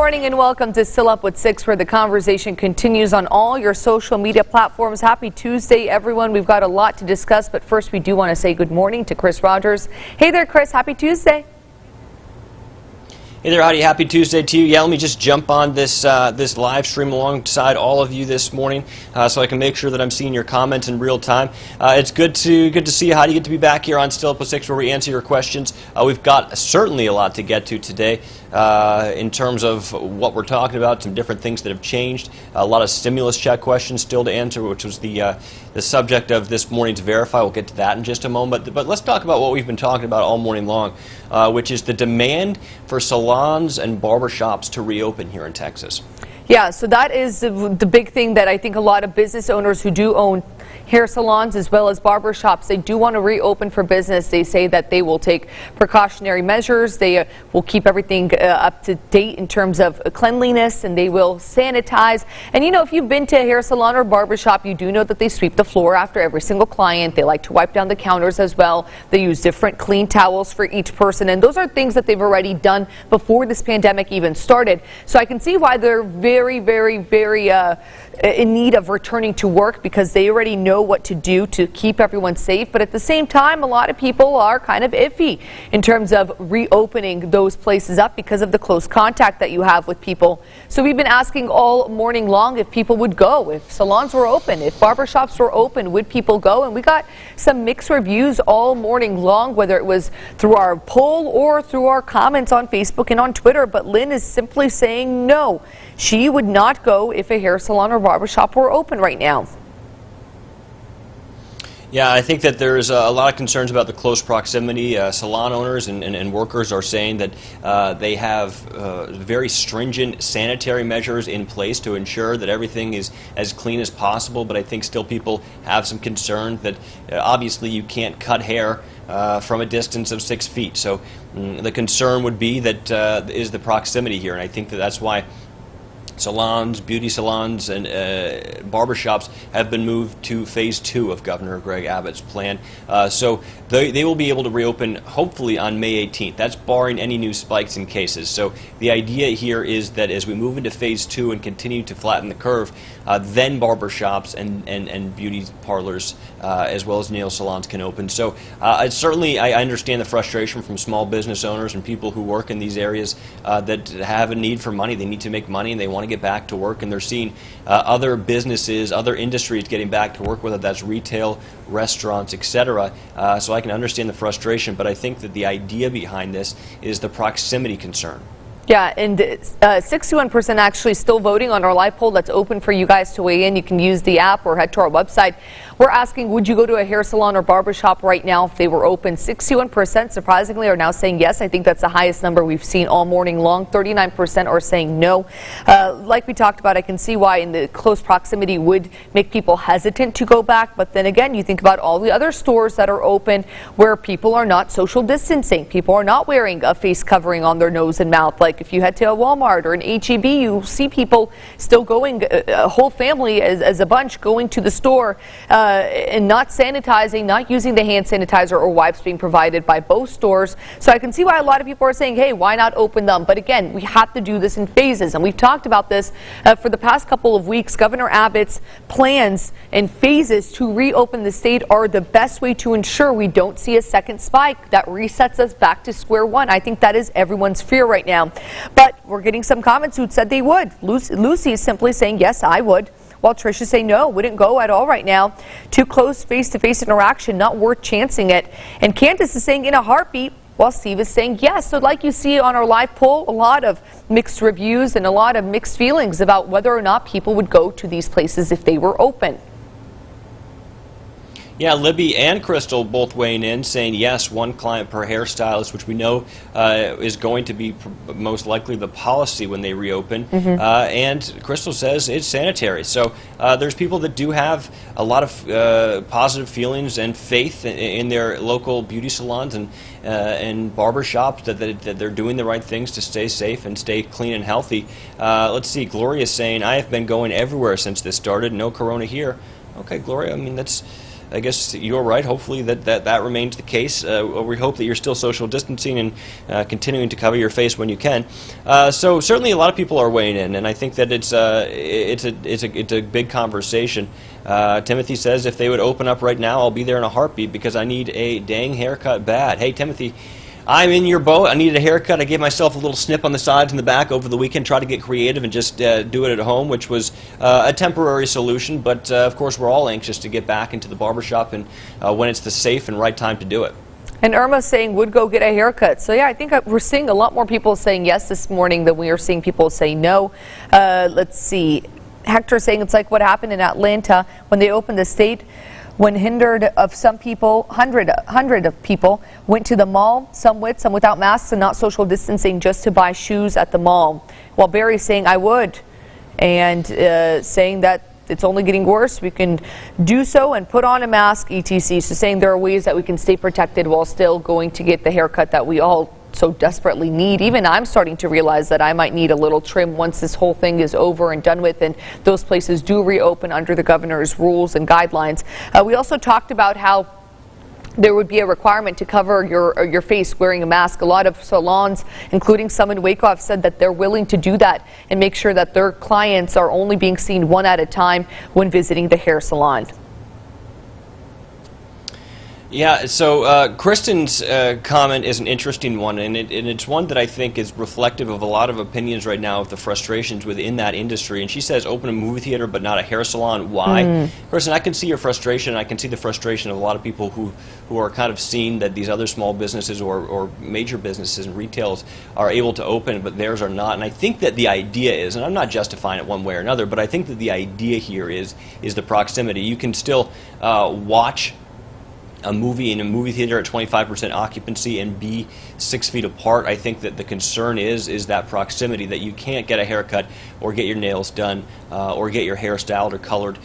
morning and welcome to Still Up with 6, where the conversation continues on all your social media platforms. Happy Tuesday, everyone. We've got a lot to discuss, but first we do want to say good morning to Chris Rogers. Hey there, Chris. Happy Tuesday. Hey there, Heidi. Happy Tuesday to you. Yeah, let me just jump on this this live stream alongside all of you this morning, so I can make sure that I'm seeing your comments in real time. It's good to see you, Heidi. Good to be back here on Still Up with 6, where we answer your questions. We've got certainly a lot to get to today in terms of what we're talking about. Some different things that have changed. A lot of stimulus check questions still to answer, which was the subject of this morning's Verify. We'll get to that in just a moment. But let's talk about what we've been talking about all morning long, which is the demand for salons and barbershops to reopen here in Texas. Yeah, so that is the big thing that I think a lot of business owners who do own hair salons as well as barbershops, they do want to reopen for business. They say that they will take precautionary measures. They will keep everything up to date in terms of cleanliness, and they will sanitize. And you know, if you've been to a hair salon or barbershop, you do know that they sweep the floor after every single client. They like to wipe down the counters as well. They use different clean towels for each person, and those are things that they've already done before this pandemic even started. So I can see why they're very in need of returning to work, because they already know what to do to keep everyone safe. But at the same time, a lot of people are kind of iffy in terms of reopening those places up because of the close contact that you have with people. So we've been asking all morning long if people would go, if salons were open, if barbershops were open, would people go? And we got some mixed reviews all morning long, whether it was through our poll or through our comments on Facebook and on Twitter. But Lynn is simply saying no. She would not go if a hair salon or barbershop were open right now. Yeah, I think that there's a lot of concerns about the close proximity. Salon owners and workers are saying that they have very stringent sanitary measures in place to ensure that everything is as clean as possible. But I think still people have some concern that obviously you can't cut hair from a distance of 6 feet. So the concern would be that is the proximity here, and I think that that's why salons, beauty salons, and barbershops have been moved to phase 2 of Governor Greg Abbott's plan. So they will be able to reopen hopefully on May 18th. That's barring any new spikes in cases. So the idea here is that as we move into phase 2 and continue to flatten the curve, then barbershops and beauty parlors as well as nail salons can open. So certainly I understand the frustration from small business owners and people who work in these areas that have a need for money. They need to make money and they want to get back to work, and they're seeing other businesses, other industries getting back to work, whether that's retail, restaurants, etc. So I can understand the frustration, but I think that the idea behind this is the proximity concern. Yeah, and 61% actually still voting on our live poll that's open for you guys to weigh in. You can use the app or head to our website. We're asking, would you go to a hair salon or barbershop right now if they were open? 61% surprisingly are now saying yes. I think that's the highest number we've seen all morning long. 39% are saying no. Like we talked about, I can see why in the close proximity would make people hesitant to go back. But then again, you think about all the other stores that are open where people are not social distancing. People are not wearing a face covering on their nose and mouth. Like if you head to a Walmart or an H-E-B, you see people still going, a whole family as a bunch going to the store and not sanitizing, not using the hand sanitizer or wipes being provided by both stores. So I can see why a lot of people are saying, hey, why not open them? But again, we have to do this in phases. And we've talked about this for the past couple of weeks. Governor Abbott's plans and phases to reopen the state are the best way to ensure we don't see a second spike that resets us back to square one. I think that is everyone's fear right now. But we're getting some comments who said they would. Lucy is simply saying, yes, I would. While Tricia say no, wouldn't go at all right now. Too close face-to-face interaction, not worth chancing it. And Candace is saying in a heartbeat, while Steve is saying yes. So like you see on our live poll, a lot of mixed reviews and a lot of mixed feelings about whether or not people would go to these places if they were open. Yeah, Libby and Crystal both weighing in, saying yes, one client per hairstylist, which we know is going to be most likely the policy when they reopen. And Crystal says it's sanitary. So there's people that do have a lot of positive feelings and faith in their local beauty salons and barbershops that they're doing the right things to stay safe and stay clean and healthy. Let's see, Gloria is saying, I have been going everywhere since this started. No corona here. Okay, Gloria, I mean, that's I guess you're right. Hopefully that remains the case. We hope that you're still social distancing and continuing to cover your face when you can. So certainly a lot of people are weighing in, and I think that it's a big conversation. Timothy says if they would open up right now, I'll be there in a heartbeat because I need a dang haircut bad. Hey, Timothy, I'm in your boat. I needed a haircut. I gave myself a little snip on the sides and the back over the weekend, try to get creative and just do it at home, which was a temporary solution. But, of course, we're all anxious to get back into the barbershop and when it's the safe and right time to do it. And Irma's saying would go get a haircut. So, yeah, I think we're seeing a lot more people saying yes this morning than we are seeing people say no. Let's see. Hector saying it's like what happened in Atlanta when they opened the state. When hindered of some people, hundred of people went to the mall, some with, some without masks and not social distancing, just to buy shoes at the mall. While Barry's saying I would, and saying that it's only getting worse, we can do so and put on a mask, etc. So saying there are ways that we can stay protected while still going to get the haircut that we all so desperately need. Even I'm starting to realize that I might need a little trim once this whole thing is over and done with, and those places do reopen under the governor's rules and guidelines. We also talked about how there would be a requirement to cover your face wearing a mask. A lot of salons, including some in Waco, have said that they're willing to do that and make sure that their clients are only being seen one at a time when visiting the hair salon. Yeah, so Kristen's comment is an interesting one, and it's one that I think is reflective of a lot of opinions right now of the frustrations within that industry. And she says open a movie theater but not a hair salon. Why? Kristen, I can see your frustration, and I can see the frustration of a lot of people who are kind of seeing that these other small businesses or major businesses and retails are able to open, but theirs are not. And I think that the idea is, and I'm not justifying it one way or another, but I think that the idea here is the proximity. You can still watch a movie in a movie theater at 25% occupancy and be 6 feet apart. I think that the concern is that proximity, that you can't get a haircut or get your nails done or get your hair styled or colored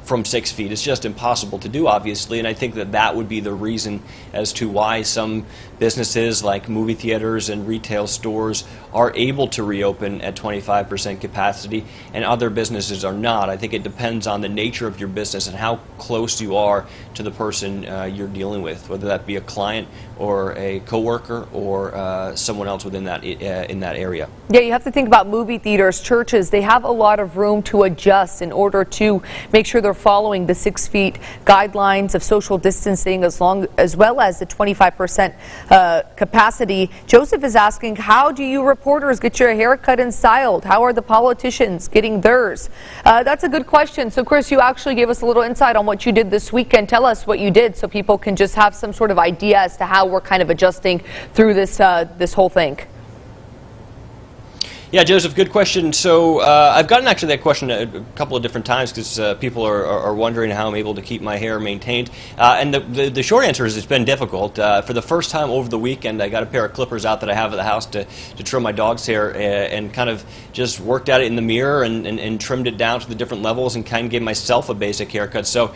from 6 feet. It's just impossible to do, obviously, and I think that would be the reason as to why some businesses like movie theaters and retail stores are able to reopen at 25% capacity and other businesses are not. I think it depends on the nature of your business and how close you are to the person you're dealing with, whether that be a client or a coworker or someone else within that in that area. Yeah, you have to think about movie theaters, churches. They have a lot of room to adjust in order to make sure they're following the 6 feet guidelines of social distancing as well as the 25% capacity. Joseph is asking, how do you reporters get your hair cut and styled? How are the politicians getting theirs? That's a good question. So, Chris, you actually gave us a little insight on what you did this weekend. Tell us what you did so people can just have some sort of idea as to how we're kind of adjusting through this this whole thing. Yeah, Joseph, good question. So I've gotten actually that question a couple of different times because people are wondering how I'm able to keep my hair maintained. And the short answer is it's been difficult. For the first time over the weekend, I got a pair of clippers out that I have at the house to trim my dog's hair and kind of just worked at it in the mirror and trimmed it down to the different levels and kind of gave myself a basic haircut. So,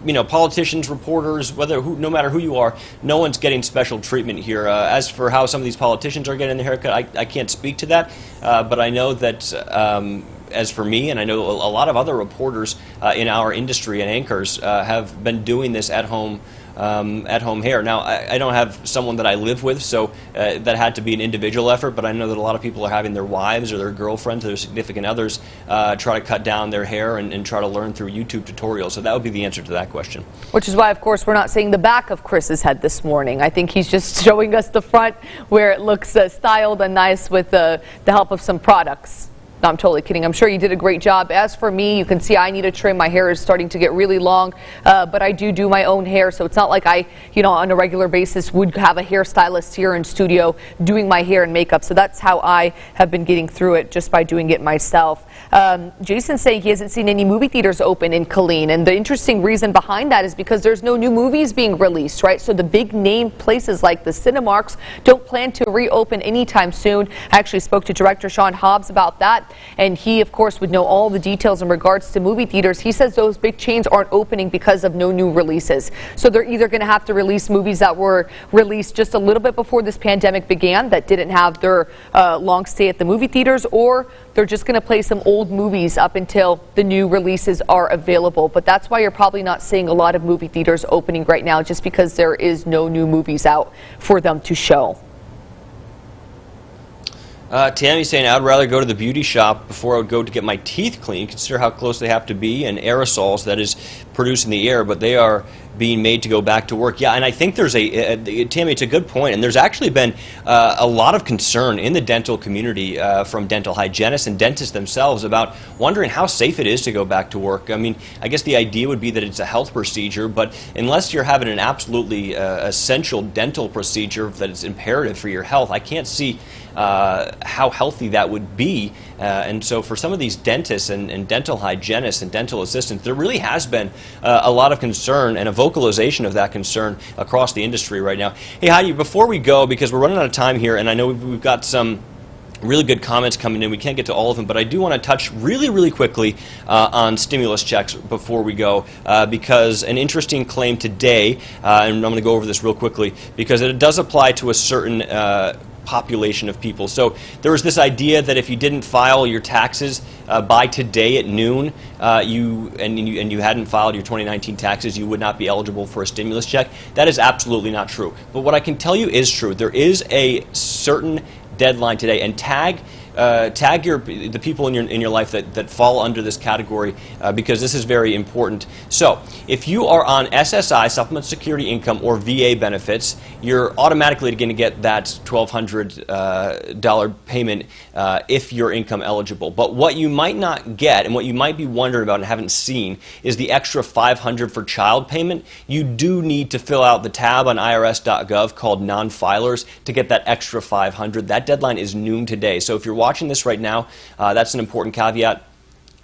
you know, politicians, reporters, no matter who you are, no one's getting special treatment here. As for how some of these politicians are getting the haircut, I can't speak to that. But I know that as for me, and I know a lot of other reporters in our industry and anchors have been doing this at home hair. Now, I don't have someone that I live with, so that had to be an individual effort, but I know that a lot of people are having their wives or their girlfriends or their significant others try to cut down their hair and try to learn through YouTube tutorials. So that would be the answer to that question. Which is why, of course, we're not seeing the back of Chris's head this morning. I think he's just showing us the front where it looks styled and nice with the help of some products. No, I'm totally kidding. I'm sure you did a great job. As for me, you can see I need a trim. My hair is starting to get really long, but I do my own hair, so it's not like I, on a regular basis would have a hairstylist here in studio doing my hair and makeup. So that's how I have been getting through it, just by doing it myself. Jason's saying he hasn't seen any movie theaters open in Killeen, and the interesting reason behind that is because there's no new movies being released, right? So the big name places like the Cinemarks don't plan to reopen anytime soon. I actually spoke to director Sean Hobbs about that. that. And he, of course, would know all the details in regards to movie theaters. He says those big chains aren't opening because of no new releases. So they're either going to have to release movies that were released just a little bit before this pandemic began that didn't have their long stay at the movie theaters, or they're just going to play some old movies up until the new releases are available. But that's why you're probably not seeing a lot of movie theaters opening right now, just because there is no new movies out for them to show. Tammy's saying, I'd rather go to the beauty shop before I would go to get my teeth cleaned. Consider how close they have to be, and aerosols that is produced in the air, but they are being made to go back to work. Yeah, and I think there's Tammy, it's a good point, and there's actually been a lot of concern in the dental community from dental hygienists and dentists themselves about wondering how safe it is to go back to work. I mean, I guess the idea would be that it's a health procedure, but unless you're having an absolutely essential dental procedure that is imperative for your health, I can't see how healthy that would be. And so for some of these dentists and dental hygienists and dental assistants, there really has been a lot of concern and a vocalization of that concern across the industry right now. Hey, Heidi, before we go, because we're running out of time here, and I know we've got some really good comments coming in. We can't get to all of them, but I do want to touch really quickly on stimulus checks before we go, because an interesting claim today, and I'm going to go over this real quickly, because it does apply to a certain population of people. So there was this idea that if you didn't file your taxes by today at noon, you hadn't filed your 2019 taxes, you would not be eligible for a stimulus check. That is absolutely not true. But what I can tell you is true. There is a certain deadline today, and tag the people in your life that fall under this category, because this is very important. So if you are on SSI, Supplemental Security Income, or VA benefits, you're automatically going to get that $1,200 payment if you're income eligible. But what you might not get, and what you might be wondering about and haven't seen, is the extra $500 for child payment. You do need to fill out the tab on irs.gov called non-filers to get that extra $500. That deadline is noon today. So if you're watching this right now, that's an important caveat.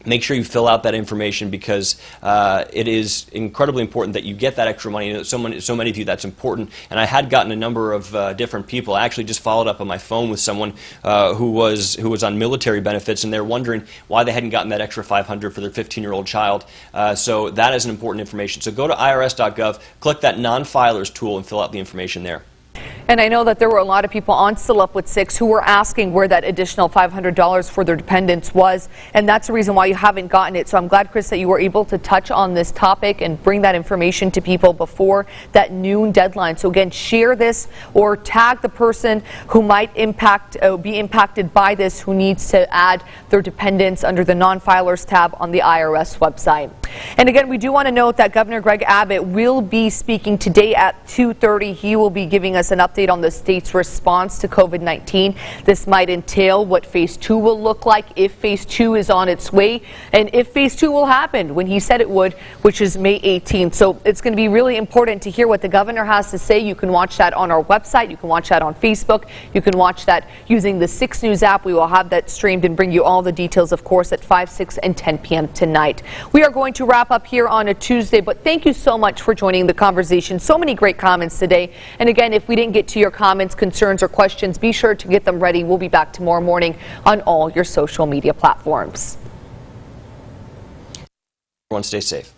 Make sure you fill out that information, because it is incredibly important that you get that extra money. So many of you, that's important. And I had gotten a number of different people. I actually just followed up on my phone with someone who was on military benefits, and they're wondering why they hadn't gotten that extra $500 for their 15-year-old child. So that is an important information. So go to irs.gov, click that non-filers tool, and fill out the information there. And I know that there were a lot of people on Still Up with Six who were asking where that additional $500 for their dependents was, and that's the reason why you haven't gotten it. So I'm glad, Chris, that you were able to touch on this topic and bring that information to people before that noon deadline. So again, share this or tag the person who might be impacted by this, who needs to add their dependents under the non-filers tab on the IRS website. And again, we do want to note that Governor Greg Abbott will be speaking today at 2:30. He will be giving us an update on the state's response to COVID-19. This might entail what phase 2 will look like, if phase 2 is on its way, and if phase 2 will happen when he said it would, which is May 18th. So it's going to be really important to hear what the governor has to say. You can watch that on our website. You can watch that on Facebook. You can watch that using the 6 News app. We will have that streamed and bring you all the details, of course, at 5, 6, and 10 p.m. tonight. We are going to wrap up here on a Tuesday, but thank you so much for joining the conversation. So many great comments today. And again, if we didn't get to your comments, concerns, or questions, be sure to get them ready. We'll be back tomorrow morning on all your social media platforms. Everyone stay safe.